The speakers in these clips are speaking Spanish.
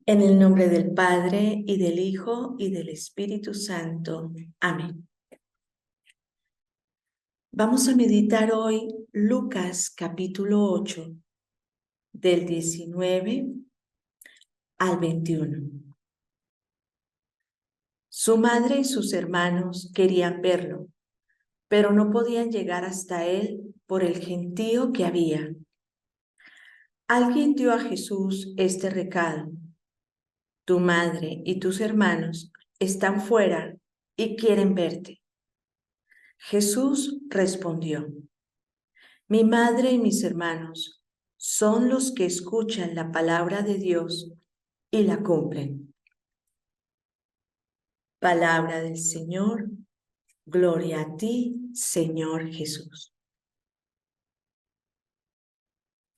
En el nombre del Padre, y del Hijo, y del Espíritu Santo. Amén. Vamos a meditar hoy Lucas capítulo 8, del 19 al 21. Su madre y sus hermanos querían verlo, pero no podían llegar hasta él por el gentío que había. Alguien dio a Jesús este recado: tu madre y tus hermanos están fuera y quieren verte. Jesús respondió: mi madre y mis hermanos son los que escuchan la palabra de Dios y la cumplen. Palabra del Señor, gloria a ti, Señor Jesús.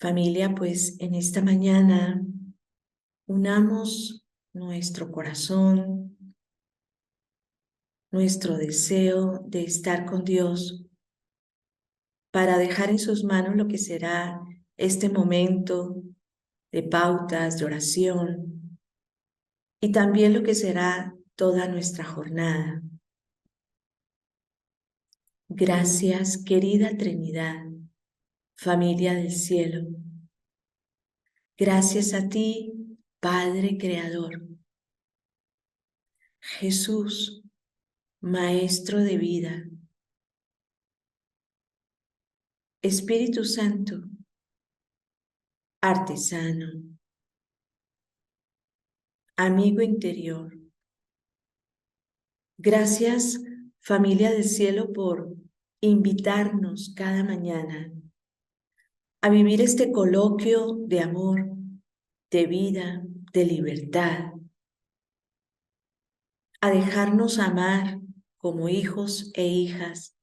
Familia, pues en esta mañana unamos nuestro corazón, nuestro deseo de estar con Dios, para dejar en sus manos lo que será este momento de pautas, de oración, y también lo que será toda nuestra jornada. Gracias, querida Trinidad, familia del cielo. Gracias a ti, Padre Creador. Jesús, Maestro de vida. Espíritu Santo, artesano, amigo interior. Gracias, familia del cielo, por invitarnos cada mañana a vivir este coloquio de amor, de vida, de libertad, a dejarnos amar como hijos e hijas,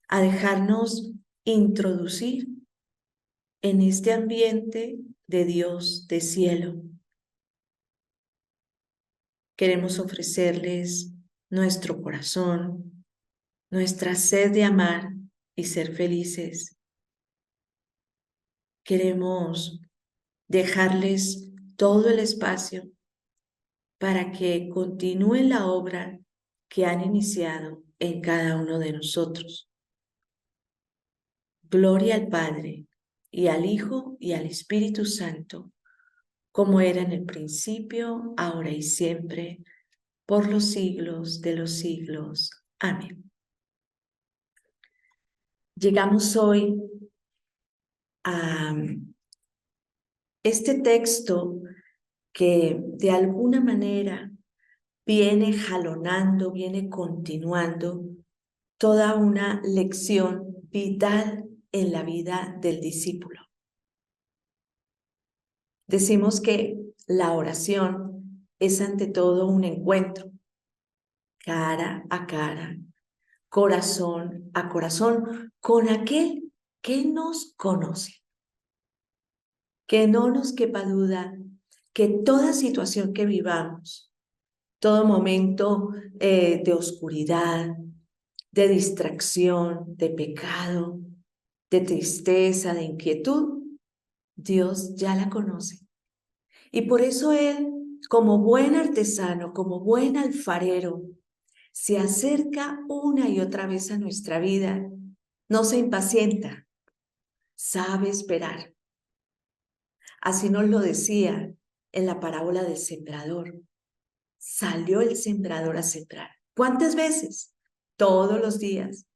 a dejarnos introducir en este ambiente de Dios, de cielo. Queremos ofrecerles nuestro corazón, nuestra sed de amar y ser felices. Queremos dejarles todo el espacio para que continúen la obra que han iniciado en cada uno de nosotros. Gloria al Padre, y al Hijo, y al Espíritu Santo, como era en el principio, ahora y siempre, por los siglos de los siglos. Amén. Llegamos hoy a este texto que de alguna manera viene jalonando, viene continuando toda una lección vital en la vida del discípulo. Decimos que la oración es ante todo un encuentro, cara a cara, corazón a corazón, con aquel que nos conoce. Que no nos quepa duda que toda situación que vivamos, todo momento de oscuridad, de distracción, de pecado, de tristeza, de inquietud, Dios ya la conoce. Y por eso Él, como buen artesano, como buen alfarero, se acerca una y otra vez a nuestra vida, no se impacienta, sabe esperar. Así nos lo decía en la parábola del sembrador. Salió el sembrador a sembrar. ¿Cuántas veces? Todos los días.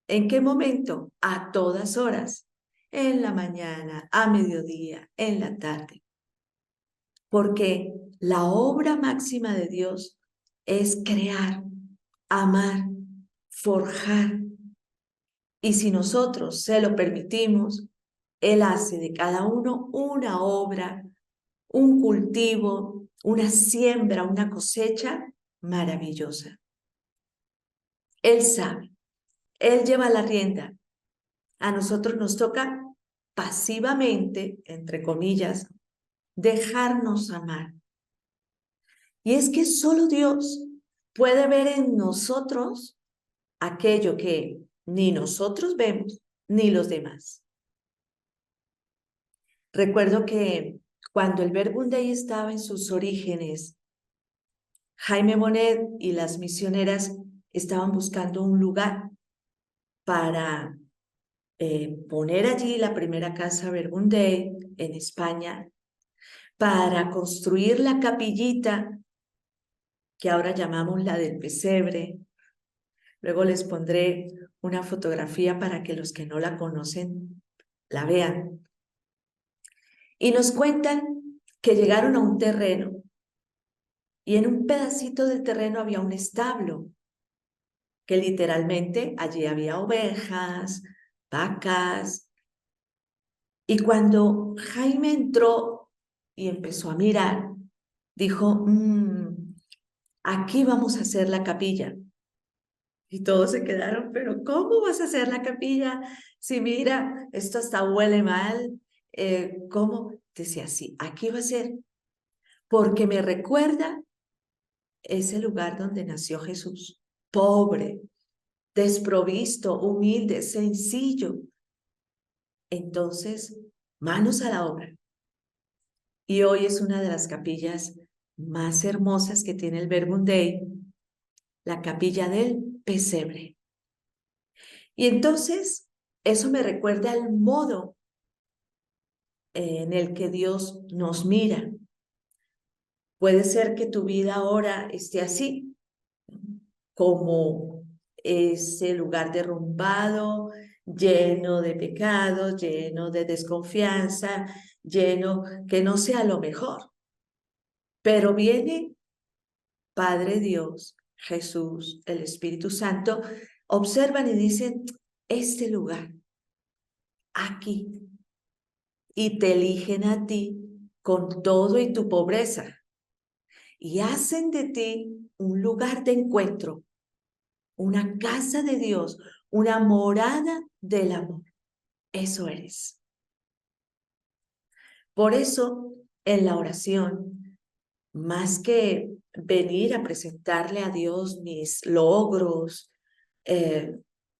¿En qué momento? A todas horas. En la mañana, a mediodía, en la tarde. Porque la obra máxima de Dios es crear, amar, forjar. Y si nosotros se lo permitimos, Él hace de cada uno una obra, un cultivo, una siembra, una cosecha maravillosa. Él sabe, Él lleva la rienda. A nosotros nos toca pasivamente, entre comillas, dejarnos amar. Y es que solo Dios puede ver en nosotros aquello que ni nosotros vemos, ni los demás. Recuerdo que Cuando el Verbum Dei estaba en sus orígenes, Jaime Bonet y las misioneras estaban buscando un lugar para poner allí la primera casa Verbum Dei en España, para construir la capillita que ahora llamamos la del pesebre. Luego les pondré una fotografía para que los que no la conocen la vean. Y nos cuentan que llegaron a un terreno y en un pedacito del terreno había un establo, que literalmente allí había ovejas, vacas. Y cuando Jaime entró y empezó a mirar, dijo, aquí vamos a hacer la capilla. Y todos se quedaron, pero ¿cómo vas a hacer la capilla? Si mira, esto hasta huele mal. ¿Cómo? Decía, sí, aquí va a ser, porque me recuerda ese lugar donde nació Jesús, pobre, desprovisto, humilde, sencillo. Entonces, manos a la obra. Y hoy es una de las capillas más hermosas que tiene el Verbum Dei, la capilla del pesebre. Y entonces, eso me recuerda al modo en el que Dios nos mira. Puede ser que tu vida ahora esté así, como ese lugar derrumbado, lleno de pecado, lleno de desconfianza, lleno que no sea lo mejor. Pero viene Padre Dios, Jesús, el Espíritu Santo, observan y dicen, este lugar, aquí, y te eligen a ti con todo y tu pobreza, y hacen de ti un lugar de encuentro, una casa de Dios, una morada del amor. Eso eres. Por eso, en la oración, más que venir a presentarle a Dios mis logros,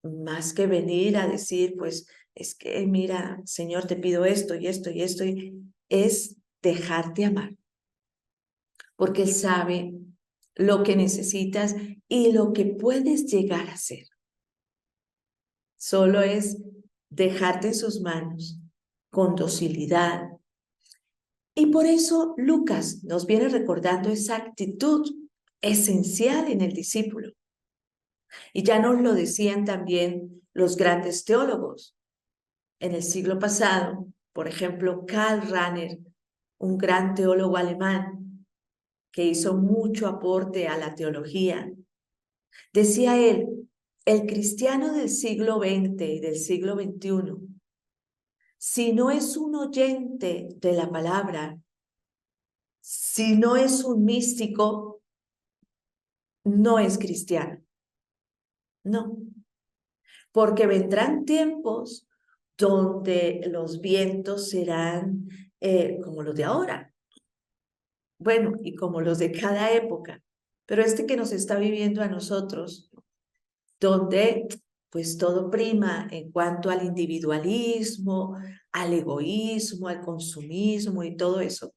más que venir a decir, pues, es que, mira, Señor, te pido esto y esto y esto, es dejarte amar, porque Él sabe lo que necesitas y lo que puedes llegar a ser. Solo es dejarte en sus manos con docilidad. Y por eso Lucas nos viene recordando esa actitud esencial en el discípulo. Y ya nos lo decían también los grandes teólogos. En el siglo pasado, por ejemplo, Karl Rahner, un gran teólogo alemán que hizo mucho aporte a la teología, decía él, el cristiano del siglo XX y del siglo XXI, si no es un oyente de la palabra, si no es un místico, no es cristiano. No, porque vendrán tiempos donde los vientos serán como los de ahora, bueno, y como los de cada época, pero este que nos está viviendo a nosotros, donde pues todo prima en cuanto al individualismo, al egoísmo, al consumismo y todo eso.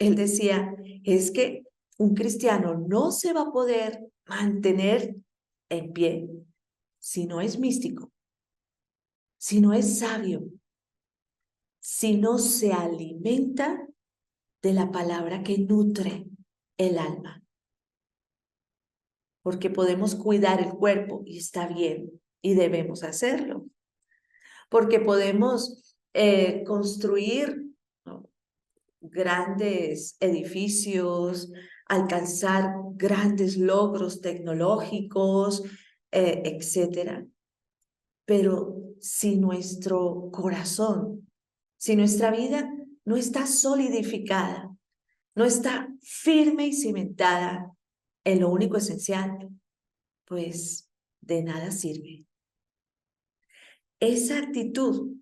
Él decía, es que un cristiano no se va a poder mantener en pie si no es místico, si no es sabio, si no se alimenta de la palabra que nutre el alma. Porque podemos cuidar el cuerpo y está bien y debemos hacerlo. Porque podemos construir, ¿no?, grandes edificios, alcanzar grandes logros tecnológicos, etcétera. Pero si nuestro corazón, si nuestra vida no está solidificada, no está firme y cimentada en lo único esencial, pues de nada sirve. Esa actitud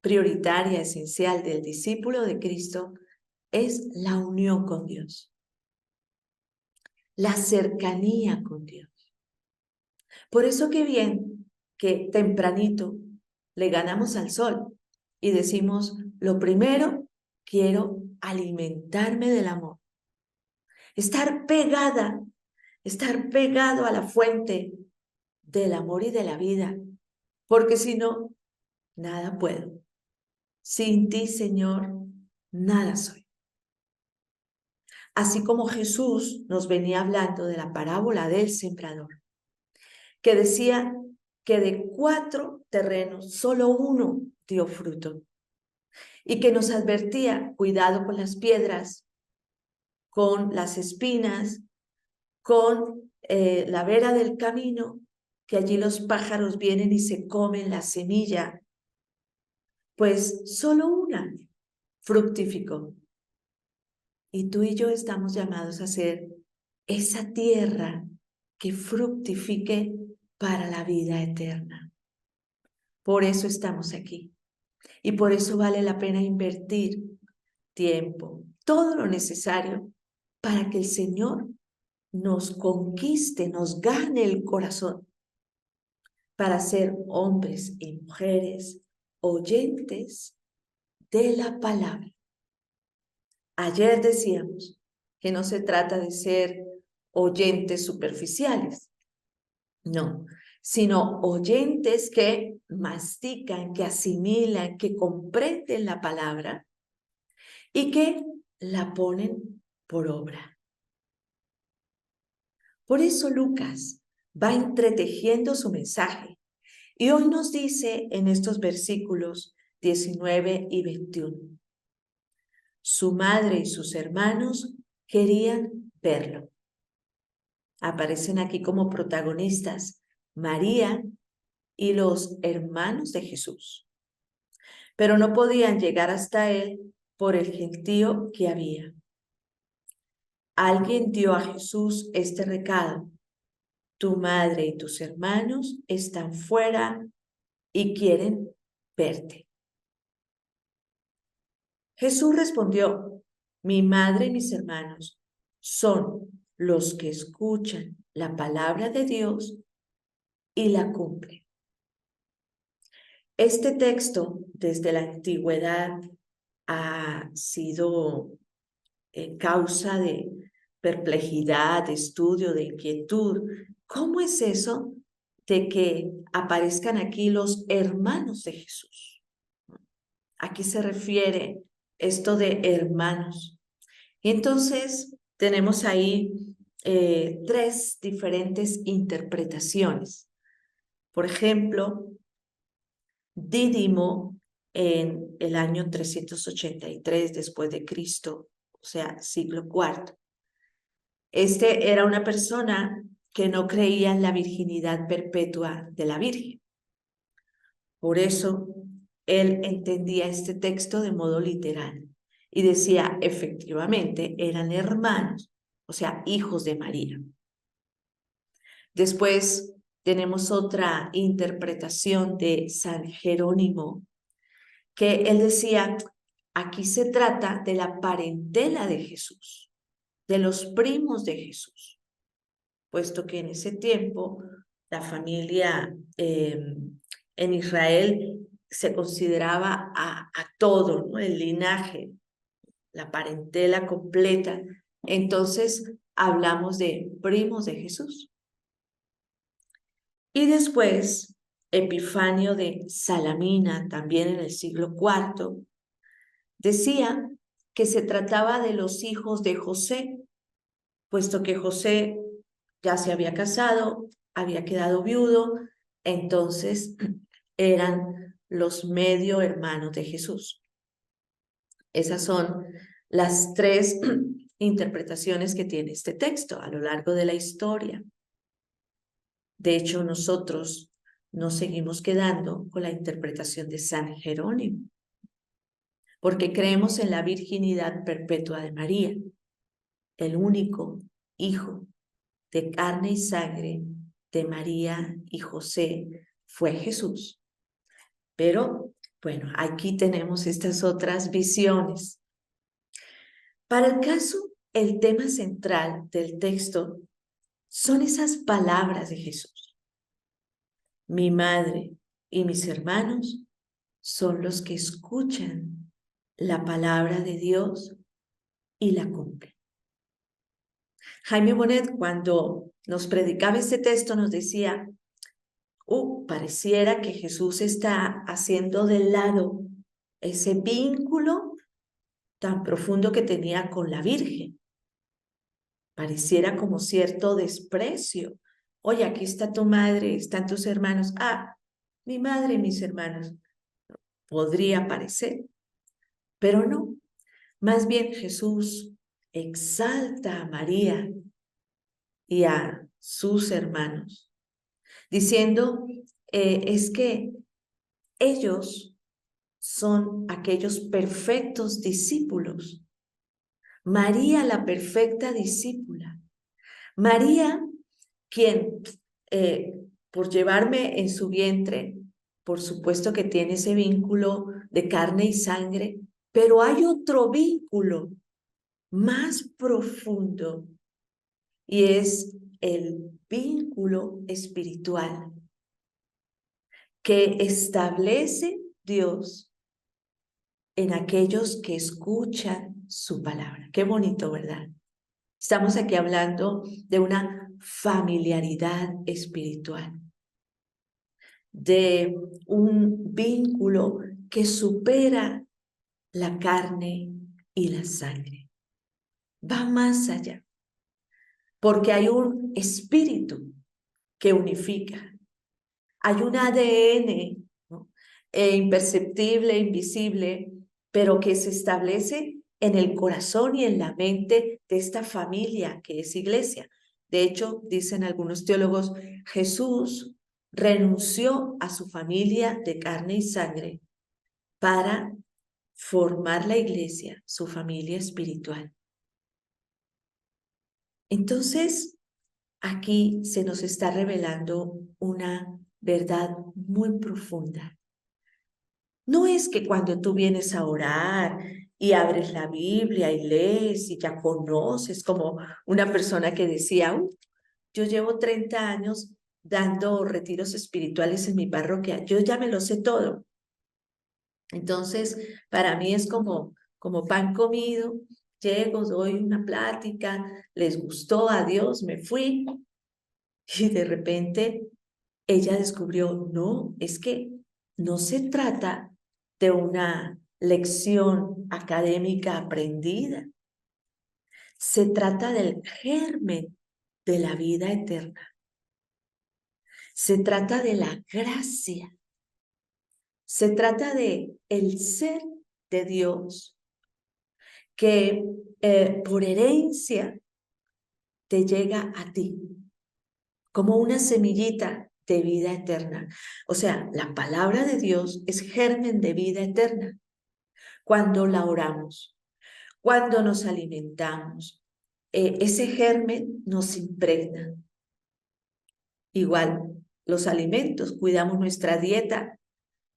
prioritaria, esencial del discípulo de Cristo es la unión con Dios, la cercanía con Dios. Por eso qué bien que tempranito le ganamos al sol y decimos, lo primero quiero alimentarme del amor, estar pegado a la fuente del amor y de la vida, porque si no, nada puedo. Sin ti, Señor, nada soy. Así como Jesús nos venía hablando de la parábola del sembrador, que decía que de 4 terrenos, solo uno dio fruto, y que nos advertía, cuidado con las piedras, con las espinas, con la vera del camino, que allí los pájaros vienen y se comen la semilla, pues solo una fructificó. Y tú y yo estamos llamados a ser esa tierra que fructifique para la vida eterna. Por eso estamos aquí. Y por eso vale la pena invertir tiempo, todo lo necesario para que el Señor nos conquiste, nos gane el corazón, para ser hombres y mujeres oyentes de la palabra. Ayer decíamos que no se trata de ser oyentes superficiales, no, sino oyentes que mastican, que asimilan, que comprenden la palabra y que la ponen por obra. Por eso Lucas va entretejiendo su mensaje y hoy nos dice en estos versículos 19 y 21. Su madre y sus hermanos querían verlo. Aparecen aquí como protagonistas María y los hermanos de Jesús, pero no podían llegar hasta él por el gentío que había. Alguien dio a Jesús este recado: tu madre y tus hermanos están fuera y quieren verte. Jesús respondió: mi madre y mis hermanos son los que escuchan la palabra de Dios y la cumplen. Este texto, desde la antigüedad, ha sido causa de perplejidad, de estudio, de inquietud. ¿Cómo es eso de que aparezcan aquí los hermanos de Jesús? ¿A qué se refiere esto de hermanos? Y entonces tenemos ahí 3 diferentes interpretaciones. Por ejemplo, Dídimo en el año 383 después de Cristo, o sea, siglo IV. Este era una persona que no creía en la virginidad perpetua de la Virgen. Por eso, él entendía este texto de modo literal y decía, efectivamente, eran hermanos, o sea, hijos de María. Después tenemos otra interpretación de San Jerónimo, que él decía, aquí se trata de la parentela de Jesús, de los primos de Jesús, puesto que en ese tiempo la familia en Israel se consideraba a todo, ¿no? El linaje, la parentela completa. Entonces hablamos de primos de Jesús. Y después, Epifanio de Salamina, también en el siglo IV, decía que se trataba de los hijos de José, puesto que José ya se había casado, había quedado viudo, entonces eran los medio hermanos de Jesús. Esas son las 3 interpretaciones que tiene este texto a lo largo de la historia. De hecho, nosotros nos seguimos quedando con la interpretación de San Jerónimo, porque creemos en la virginidad perpetua de María, el único hijo de carne y sangre de María y José fue Jesús. Pero, bueno, aquí tenemos estas otras visiones. Para el caso, el tema central del texto son esas palabras de Jesús. Mi madre y mis hermanos son los que escuchan la palabra de Dios y la cumple. Jaime Bonet, cuando nos predicaba este texto, nos decía, pareciera que Jesús está haciendo de lado ese vínculo tan profundo que tenía con la Virgen. Pareciera como cierto desprecio. Oye, aquí está tu madre, están tus hermanos. Mi madre y mis hermanos. Podría parecer, pero no. Más bien Jesús exalta a María y a sus hermanos, diciendo, es que ellos son aquellos perfectos discípulos. María, la perfecta discípula. María, quien por llevarme en su vientre, por supuesto que tiene ese vínculo de carne y sangre, pero hay otro vínculo más profundo y es el vínculo espiritual que establece Dios en aquellos que escuchan su palabra. Qué bonito, ¿verdad? Estamos aquí hablando de una familiaridad espiritual, de un vínculo que supera la carne y la sangre. Va más allá, porque hay un espíritu que unifica. Hay un ADN, ¿no? Imperceptible, invisible, pero que se establece en el corazón y en la mente de esta familia que es iglesia. De hecho, dicen algunos teólogos, Jesús renunció a su familia de carne y sangre para formar la iglesia, su familia espiritual. Entonces, aquí se nos está revelando una verdad muy profunda. No es que cuando tú vienes a orar y abres la Biblia y lees y ya conoces, como una persona que decía, yo llevo 30 años dando retiros espirituales en mi parroquia, yo ya me lo sé todo. Entonces, para mí es como pan comido, llego, doy una plática, les gustó, adiós, me fui, y de repente ella descubrió, no, es que no se trata de una lección académica aprendida, se trata del germen de la vida eterna, se trata de la gracia, se trata de el ser de Dios que por herencia te llega a ti como una semillita de vida eterna. O sea, la palabra de Dios es germen de vida eterna. Cuando la oramos, cuando nos alimentamos, ese germen nos impregna. Igual, los alimentos, cuidamos nuestra dieta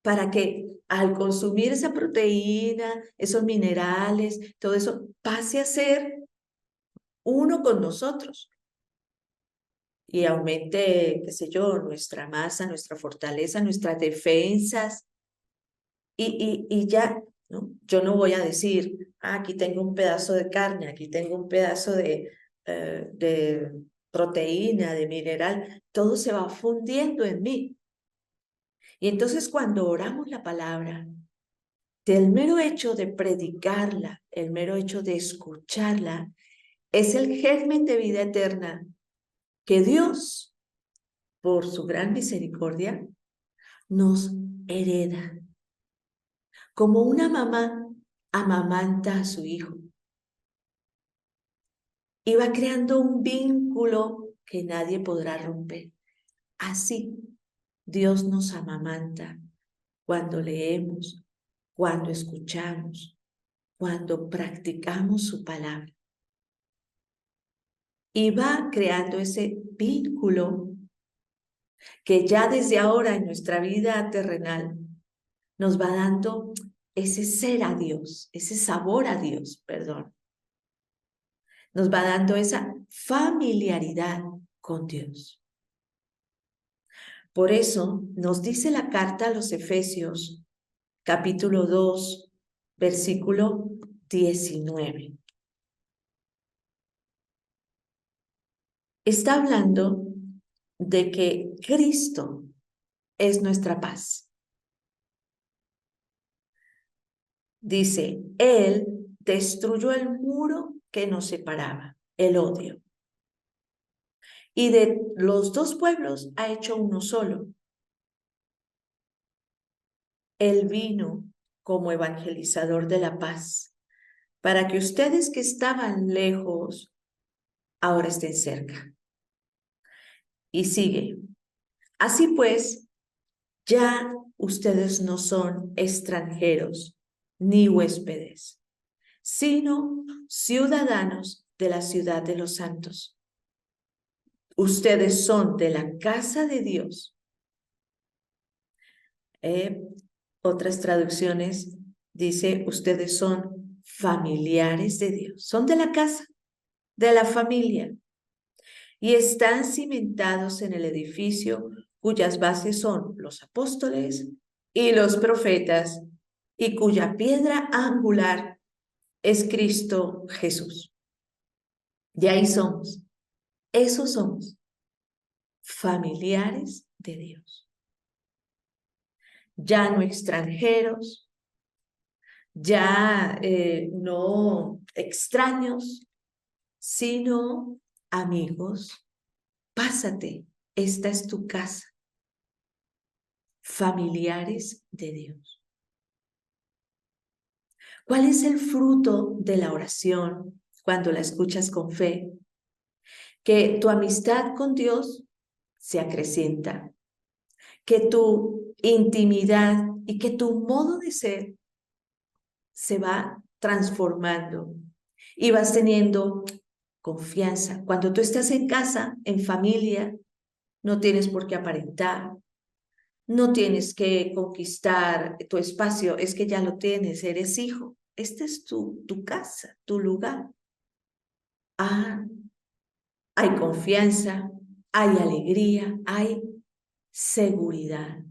para que al consumir esa proteína, esos minerales, todo eso, pase a ser uno con nosotros y aumente, qué sé yo, nuestra masa, nuestra fortaleza, nuestras defensas y ya, ¿no? Yo no voy a decir, aquí tengo un pedazo de carne, aquí tengo un pedazo de proteína, de mineral, todo se va fundiendo en mí. Y entonces cuando oramos la palabra, del mero hecho de predicarla, el mero hecho de escucharla, es el germen de vida eterna que Dios, por su gran misericordia, nos hereda. Como una mamá amamanta a su hijo y va creando un vínculo que nadie podrá romper. Así Dios nos amamanta cuando leemos, cuando escuchamos, cuando practicamos su palabra. Y va creando ese vínculo que ya desde ahora en nuestra vida terrenal nos va dando ese ser a Dios, ese sabor a Dios, perdón. Nos va dando esa familiaridad con Dios. Por eso nos dice la carta a los Efesios, capítulo 2, versículo 19. Está hablando de que Cristo es nuestra paz. Dice, Él destruyó el muro que nos separaba, el odio. Y de los dos pueblos ha hecho uno solo. Él vino como evangelizador de la paz, para que ustedes que estaban lejos, ahora estén cerca. Y sigue. Así pues, ya ustedes no son extranjeros ni huéspedes, sino ciudadanos de la ciudad de los santos. Ustedes son de la casa de Dios. Otras traducciones dice, ustedes son familiares de Dios. Son de la casa, de la familia. Y están cimentados en el edificio cuyas bases son los apóstoles y los profetas, y cuya piedra angular es Cristo Jesús. De ahí somos. Esos somos. Familiares de Dios. Ya no extranjeros, ya no extraños, sino amigos. Pásate, esta es tu casa. Familiares de Dios. ¿Cuál es el fruto de la oración cuando la escuchas con fe? Que tu amistad con Dios se acrecienta, que tu intimidad y que tu modo de ser se va transformando y vas teniendo confianza. Cuando tú estás en casa, en familia, no tienes por qué aparentar, no tienes que conquistar tu espacio, es que ya lo tienes, eres hijo. Esta es tu casa, tu lugar. Ah, hay confianza, hay alegría, hay seguridad,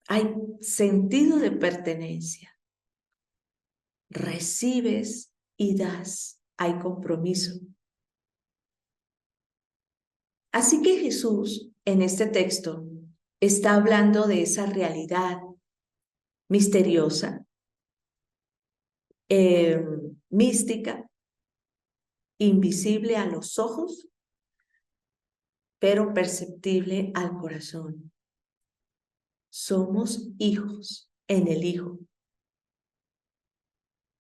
hay sentido de pertenencia. Recibes y das, hay compromiso. Así que Jesús, en este texto, está hablando de esa realidad misteriosa, mística, invisible a los ojos, pero perceptible al corazón. Somos hijos en el Hijo.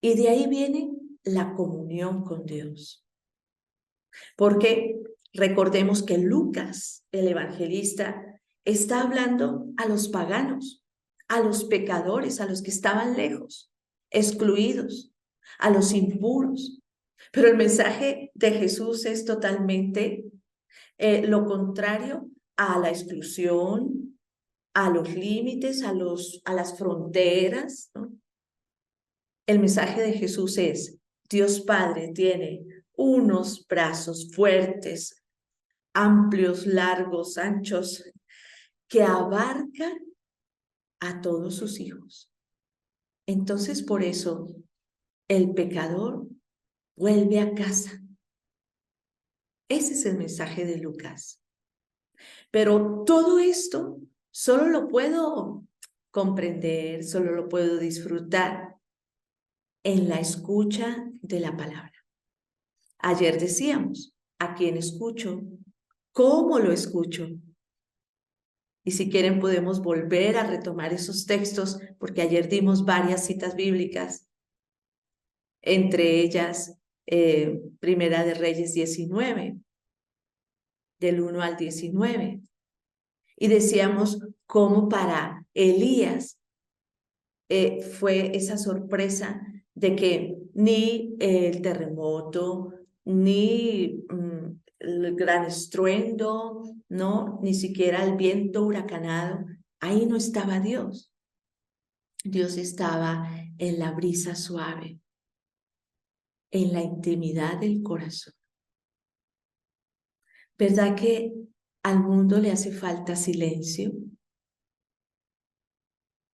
Y de ahí viene la comunión con Dios. Porque recordemos que Lucas, el evangelista, está hablando a los paganos, a los pecadores, a los que estaban lejos, excluidos, a los impuros. Pero el mensaje de Jesús es totalmente lo contrario a la exclusión, a los límites, a las fronteras, ¿no? El mensaje de Jesús es, Dios Padre tiene unos brazos fuertes, amplios, largos, anchos, que abarcan a todos sus hijos. Entonces, por eso, el pecador vuelve a casa. Ese es el mensaje de Lucas. Pero todo esto solo lo puedo comprender, solo lo puedo disfrutar en la escucha de la palabra. Ayer decíamos, ¿a quién escucho? ¿Cómo lo escucho? Y si quieren podemos volver a retomar esos textos, porque ayer dimos varias citas bíblicas, entre ellas Primera de Reyes 19, del 1 al 19. Y decíamos cómo para Elías fue esa sorpresa de que ni el terremoto, ni el gran estruendo, ¿no? Ni siquiera el viento huracanado, ahí no estaba Dios. Dios estaba en la brisa suave, en la intimidad del corazón. ¿Verdad que al mundo le hace falta silencio?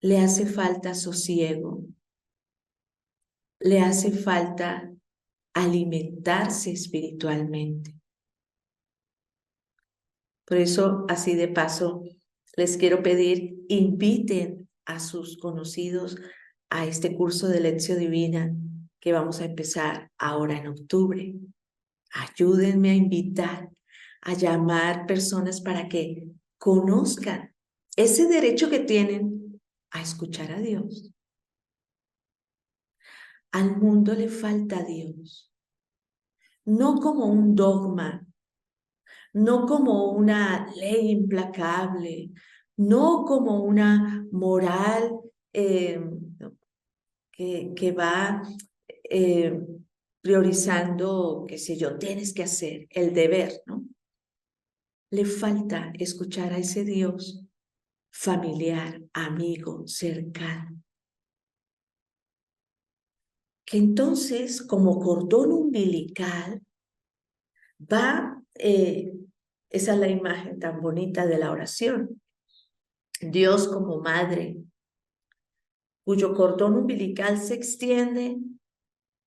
Le hace falta sosiego. le hace falta alimentarse espiritualmente. Por eso, así de paso, les quiero pedir, inviten a sus conocidos a este curso de Lección Divina que vamos a empezar ahora en octubre. Ayúdenme a invitar, a llamar personas para que conozcan ese derecho que tienen a escuchar a Dios. Al mundo le falta Dios, no como un dogma, no como una ley implacable, no como una moral que va priorizando, qué sé yo, tienes que hacer el deber, ¿no? Le falta escuchar a ese Dios familiar, amigo, cercano, que entonces como cordón umbilical va, esa es la imagen tan bonita de la oración, Dios como madre, cuyo cordón umbilical se extiende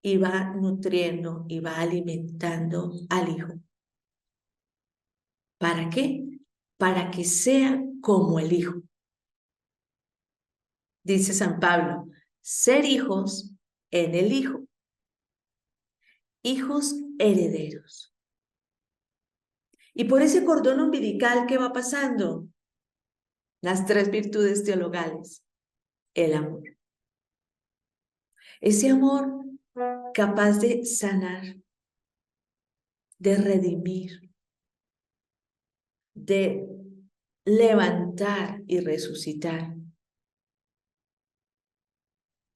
y va nutriendo y va alimentando al hijo. ¿Para qué? Para que sea como el hijo. Dice San Pablo, ser hijos en el hijo, hijos herederos. Y por ese cordón umbilical, ¿qué va pasando? Las 3 virtudes teologales. El amor. Ese amor capaz de sanar, de redimir, de levantar y resucitar.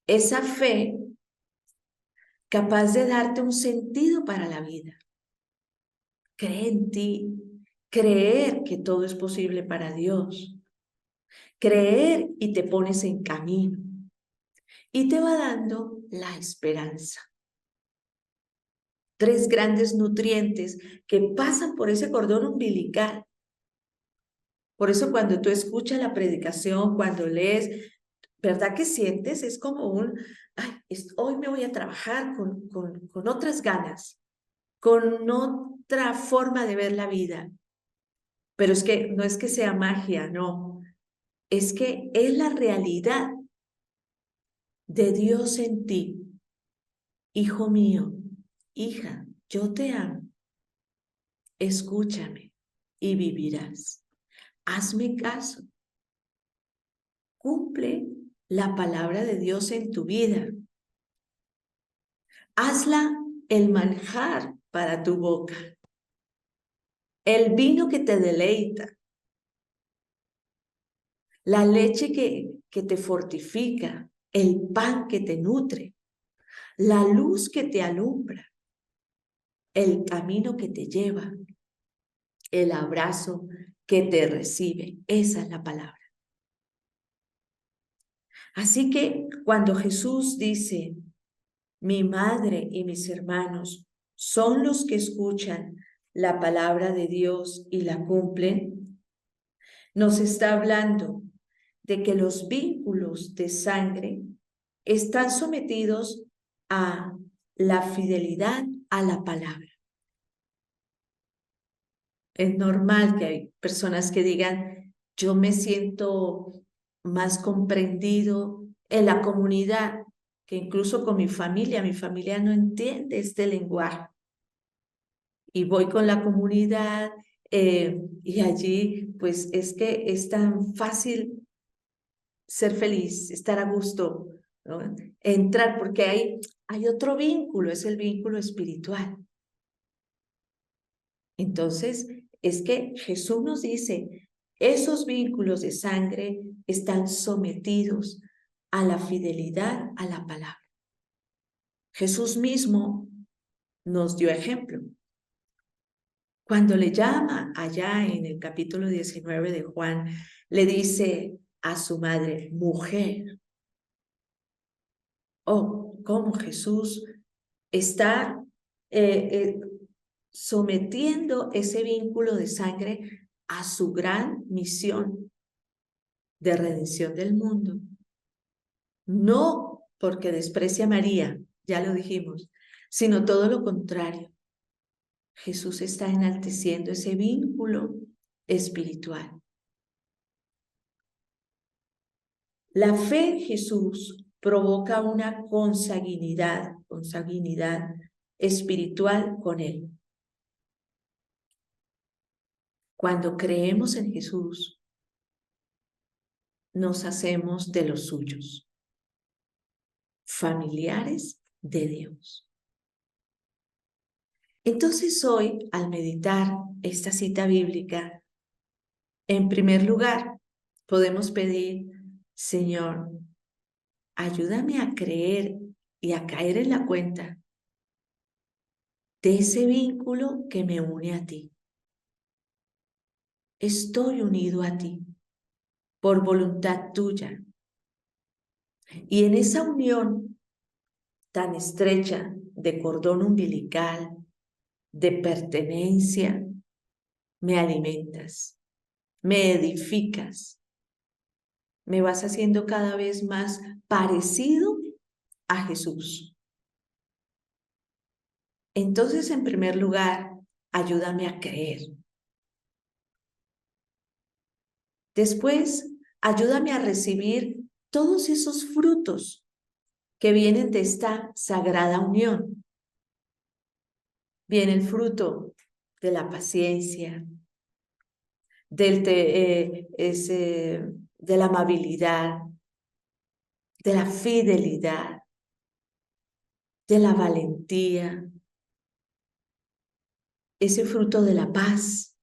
Esa fe capaz de darte un sentido para la vida. Cree en ti, creer que todo es posible para Dios, creer y te pones en camino y te va dando la esperanza. 3 grandes nutrientes que pasan por ese cordón umbilical. Por eso cuando tú escuchas la predicación, cuando lees, ¿verdad que sientes? Es como ay, hoy me voy a trabajar con otras ganas, con otra forma de ver la vida. Pero es que no es que sea magia, no. Es que es la realidad de Dios en ti. Hijo mío, hija, yo te amo. Escúchame y vivirás. Hazme caso. Cumple la palabra de Dios en tu vida. Hazla el manjar para tu boca, el vino que te deleita, la leche que te fortifica, el pan que te nutre, la luz que te alumbra, el camino que te lleva, el abrazo que te recibe. Esa es la palabra. Así que cuando Jesús dice, mi madre y mis hermanos son los que escuchan la palabra de Dios y la cumplen, nos está hablando de que los vínculos de sangre están sometidos a la fidelidad a la palabra. Es normal que hay personas que digan, yo me siento más comprendido en la comunidad que incluso con mi familia no entiende este lenguaje. Y voy con la comunidad y allí pues es que es tan fácil ser feliz, estar a gusto, ¿no? Entrar porque hay otro vínculo, es el vínculo espiritual. Entonces, es que Jesús nos dice, esos vínculos de sangre están sometidos a la fidelidad a la palabra. Jesús mismo nos dio ejemplo. Cuando le llama allá en el capítulo 19 de Juan, le dice a su madre, mujer. Oh, cómo Jesús está sometiendo ese vínculo de sangre a su gran misión de redención del mundo. No porque desprecia a María, ya lo dijimos, sino todo lo contrario. Jesús está enalteciendo ese vínculo espiritual. La fe en Jesús provoca una consanguinidad espiritual con Él. Cuando creemos en Jesús, nos hacemos de los suyos, familiares de Dios. Entonces hoy, al meditar esta cita bíblica, en primer lugar, podemos pedir, Señor, ayúdame a creer y a caer en la cuenta de ese vínculo que me une a ti. Estoy unido a ti por voluntad tuya. Y en esa unión tan estrecha de cordón umbilical, de pertenencia, me alimentas, me edificas, me vas haciendo cada vez más parecido a Jesús. Entonces, en primer lugar, ayúdame a creer. Después, ayúdame a recibir todos esos frutos que vienen de esta sagrada unión. Viene el fruto de la paciencia, de la amabilidad, de la fidelidad, de la valentía, ese fruto de la paz,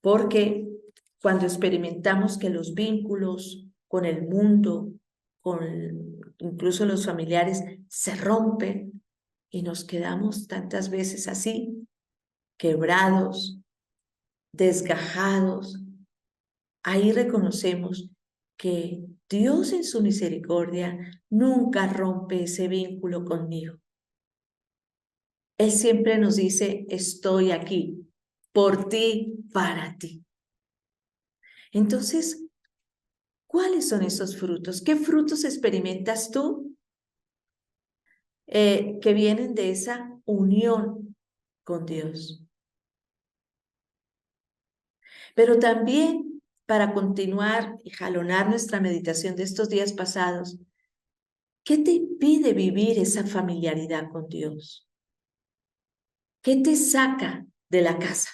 porque cuando experimentamos que los vínculos con el mundo, incluso los familiares, se rompen y nos quedamos tantas veces así, quebrados, desgajados, ahí reconocemos que Dios en su misericordia nunca rompe ese vínculo conmigo. Él siempre nos dice, estoy aquí, por ti, para ti. Entonces, ¿cuáles son esos frutos? ¿Qué frutos experimentas tú que vienen de esa unión con Dios? Pero también, para continuar y jalonar nuestra meditación de estos días pasados, ¿qué te impide vivir esa familiaridad con Dios? ¿Qué te saca de la casa?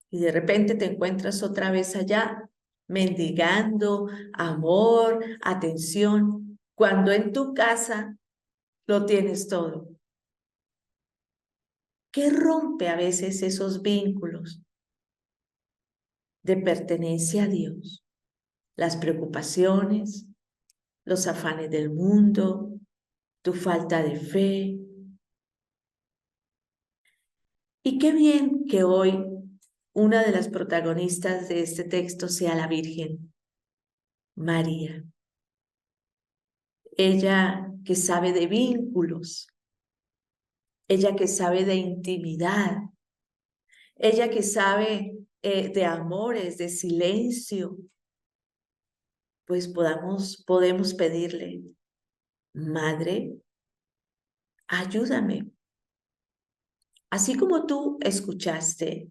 Y de repente te encuentras otra vez allá, mendigando amor, atención, cuando en tu casa lo tienes todo. ¿Qué rompe a veces esos vínculos de pertenencia a Dios? Las preocupaciones, los afanes del mundo, tu falta de fe. Y qué bien que hoy una de las protagonistas de este texto sea la Virgen María. Ella que sabe de vínculos, ella que sabe de intimidad, ella que sabe de amores, de silencio, pues podemos pedirle, Madre, ayúdame. Así como tú escuchaste,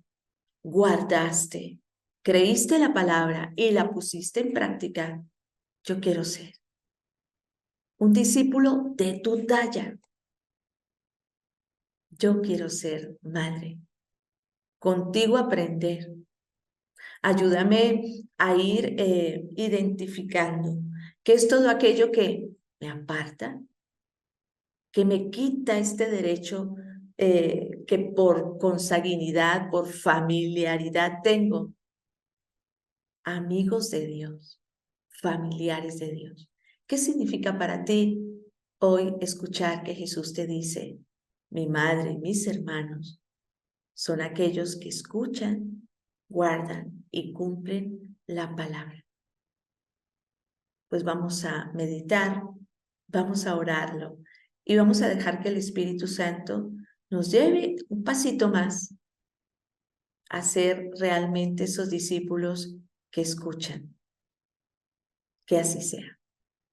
guardaste, creíste la palabra y la pusiste en práctica, yo quiero ser un discípulo de tu talla. Yo quiero ser madre, contigo aprender. Ayúdame a ir identificando qué es todo aquello que me aparta, que me quita este derecho que por consanguinidad, por familiaridad tengo. Amigos de Dios, familiares de Dios. ¿Qué significa para ti hoy escuchar que Jesús te dice, mi madre y mis hermanos son aquellos que escuchan, guardan y cumplen la palabra? Pues vamos a meditar, vamos a orarlo y vamos a dejar que el Espíritu Santo nos lleve un pasito más a ser realmente esos discípulos que escuchan. Que así sea.